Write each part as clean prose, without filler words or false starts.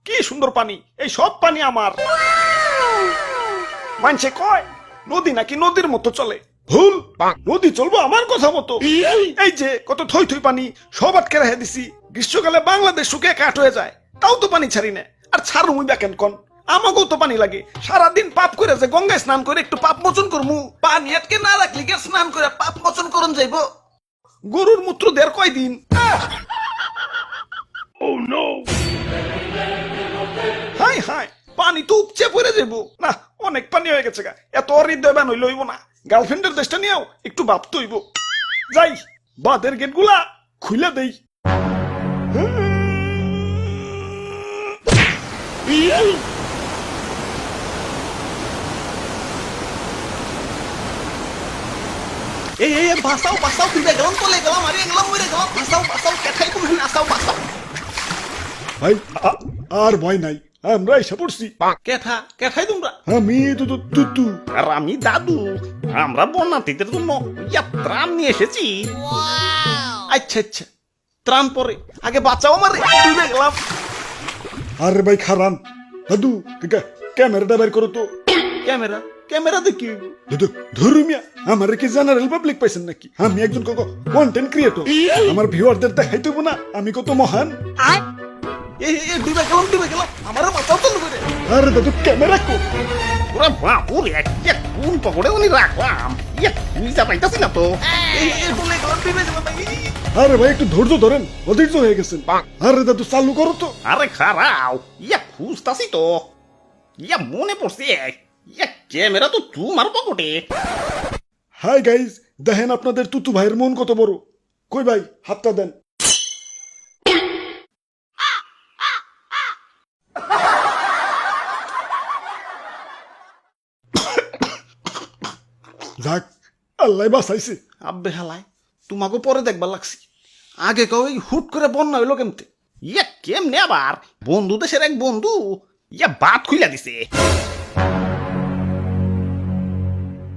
কি সুন্দর পানি, এই সব পানি আমার। মানছে কয় নদী নাকি নদীর মতো চলে, ভুল। নদী চলবো আমার কথা মতো। এই যে কত থই থই পানি সব আটকে রেখে দিছি, গ্রীষ্মকালে বাংলাদেশ শুকিয়ে কাঠ হয়ে যায়, তাও তো পানি ছাড়ি না। আর ছাড়ু মুই দেখেন কন, আমাকেও তো পানি লাগে। সারাদিন পাপ করে যে গঙ্গায় স্নান করে একটু পাপ মোচন করমু, পানি আটকে না রাখলি কে স্নান করে পাপ মোচন করন যাইব? গরুর মূত্র দের কয়দিন। হাই হাই, পানি তো উপচে পড়ে যাবো না, অনেক পানি হয়ে গেছে গা। এত হৃদয় বান হইল হইব না, গার্লফ্রেন্ডের দেশটা নিয়েও একটু ভাবতে হইব। যাই বাঁধের গেট গুলা খুলে দেই। এই এই বাঁচাও বাঁচাও, ফিরে গেলাম, চলে গেলাম, আরে গেলাম, মরে গেলাম, বাঁচাও বাঁচাও, কেঠাই তুমি নাচাও, বাঁচাও। ভাই আর ভয় নাই, আমরা এসে পড়ছি। কেঠা কেঠাই তোমরা? আমি তুতু। আর আমি দাদু, আমরা বন্যার্থীদের জন্য ত্রাণ নিয়ে এসেছি। আচ্ছা আচ্ছা, ত্রাণ পরে, আগে বাঁচাও আমার, ডুবে গেলাম। আরে ভাই খারান, দাদু ক্যামেরাটা বের করো তো। ক্যামেরা ক্যামেরা দেখি? দাদু ধরু মিয়া, আমার কি জেনারেল পাবলিক পাইছেন নাকি? আমি একজন কন্টেন্ট ক্রিয়েটর, আমার ভিউয়ারদের দেখাই দেবো না আমি কত মহান। ডুবে গেলাম ডুবে গেলাম, আমার বাঁচাও তো ডুবে। আরে দাদু ক্যামেরা কো। ওরা বাপুরে কোন পকড়ে উনি রাখলাম, বুঝতে পাইতাছি না তো। ডুবে গেলাম ডুবে গেলাম। আরে ভাই একটু ধৈর্য ধরেন, অধৈর্য হয়ে গেছেন। আরে দাদু চালু করো তো। আরে খারাও, খুঁজতাছি তো। মনে পড়ছে, ক্যামেরা তো তোমার পকেটে। হাই গাইজ, দেখেন আপনাদের তুতু ভাইয়ের মন কত বড়। কই ভাই হাতটা দেন। যাক, আল্লাহ বাঁচাইছে। আব্বে হালাই, তোমাকে পরে দেখবার লাগছি, আগে কেউ হুট করে বন্যা হইলো কেমতে? কেমনে আবার? বন্ধু দেশের এক বন্ধু বাদ খুইলা দিছে।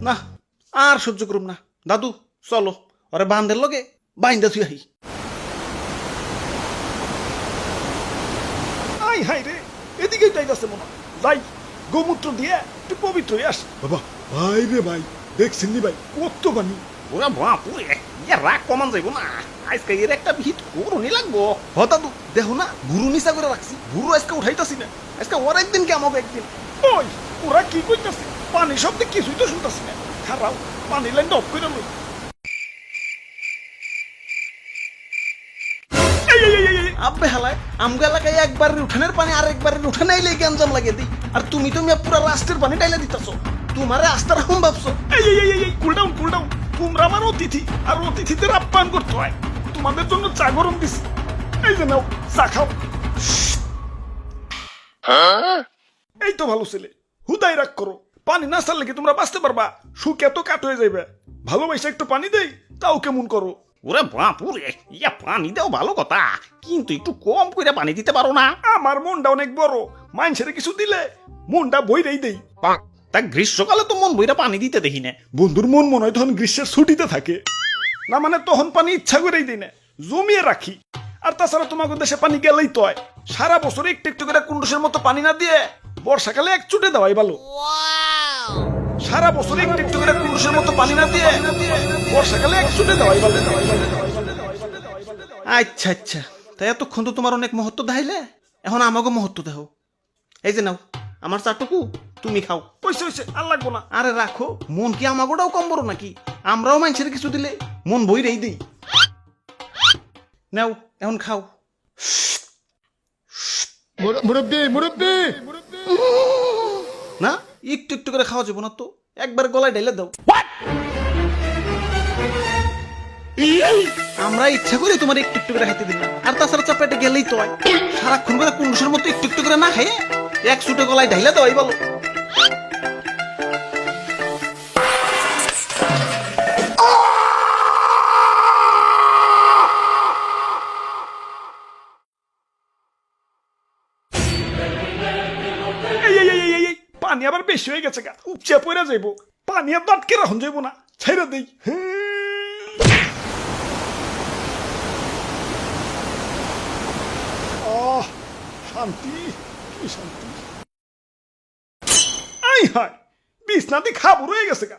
না আর সহ্য করুম না, দাদু চলো ওরে বান্ধের লগে বাইন্দা থুই আহি। আই হাই রে, এদিকে যাইতাছে মনে হয়। যাই গোমূত্র দিয়ে একটু পবিত্র হয়ে আসি। বাবা ভাই রে ভাই, দেখছেন নি ভাই কত পানি। ওরা বাপুরে, রাগ কমান যাইব না, আজকে এর একটা ভিত করুনি লাগবো। হ দাদু, দেখো না গুরু নিচা করে রাখছি, গুরু আজকে উঠাইতাছি না, আজকে ওর একদিন কে আমাকে একদিন। ওই ওরা কি কইতাছে, পানি শব্দে কিছুই তো শুনতাছি না। খারাপ, পানি লাইনটা অফ করে লই। আব্বে হালায়, আমগা এলাকায় একবারের উঠানের পানি আর একবারের উঠানে আইলে গ্যাঞ্জাম লাগিয়ে দিই, আর তুমি পুরা রাষ্ট্রের পানি টাইলে দিতেছো। তোমারে আস্থার হুম ভাবছো। কুল ডাউন কুল ডাউন, তোমরা আমার অতিথি, আর অতিথিদের আপ্যায়ন করতে হয়। তোমাদের জন্য চা গরম দিছি, এই যে নাও চা খাও। এই তো ভালো ছেলে, হুদাই রাগ করো। পানি না ছাড়লে কি তোমরা বাঁচতে পারবা? সুখ এত কাট হয়ে যাইবে। ভালোবাসা একটু পানি দেই, তাও কেমন করো। ওরে বাপুরে, পানি দেও ভালো কথা, কিন্তু একটু কম করে পানি দিতে পারো না? আমার মনটা অনেক বড়, মানুষের কিছু দিলে মনটা বইরেই দেই। তা গ্রীষ্মকালে তো মন বইরা পানি দিতে দেখি না। বন্ধুর মন মনে হয় তখন গ্রীষ্মের ছুটিতে থাকে। না মানে তখন পানি ইচ্ছা করেই দিই না, জমিয়ে রাখি। আর তাছাড়া তোমাকে দেশে পানি গেলেই তো হয়, সারা বছর একটু একটু করে কুন্ডুসের মতো পানি না দিয়ে বর্ষাকালে এক চুটে দেওয়াই ভালো। সারা বছর একটু একটু করে কুন্ডুসের মতো পানি না দিয়ে বর্ষাকালে এক চুটে দেওয়াই ভালো। আচ্ছা আচ্ছা, তাই এতক্ষণ তো তোমার অনেক মহত্ব দেখাইলে, এখন আমাকে মহত্ব দেহ। এই যে নাও আমার চাটুকু, তুমি খাও। পয়সা হয়েছে, আর লাগবো না। আরে রাখো, মন কি আমাগোটাও কম বড় নাকি? আমরাও মানুষের কিছু দিলে মন বইরেই দিই। নাও এখন খাও। মুরব্বি মুরব্বি, না একটু একটু করে খাওয়া যাবো না তো, একবার গলায় ঢেলে দাও। আমরা ইচ্ছা করে তোমার একটু একটু করে খাইতে দিই না, আর তাছাড়া চাপেটে গেলেই তো হয়। সারাক্ষণ করে কুন্ডুসের মতো একটু একটু করে না খাইয়ে এক ছুটে গলায় ঢাইলে দেওয়াই বলো। পানি আবার বেশি হয়ে গেছে গা, উপচে পড়ে যাইব। পানি আর আটকে রাখুন যাইব না, ছেড়ে দেই। শান্তি কি শান্তি আই হায় বিছনাতে খাবো রয়ে গেছে গা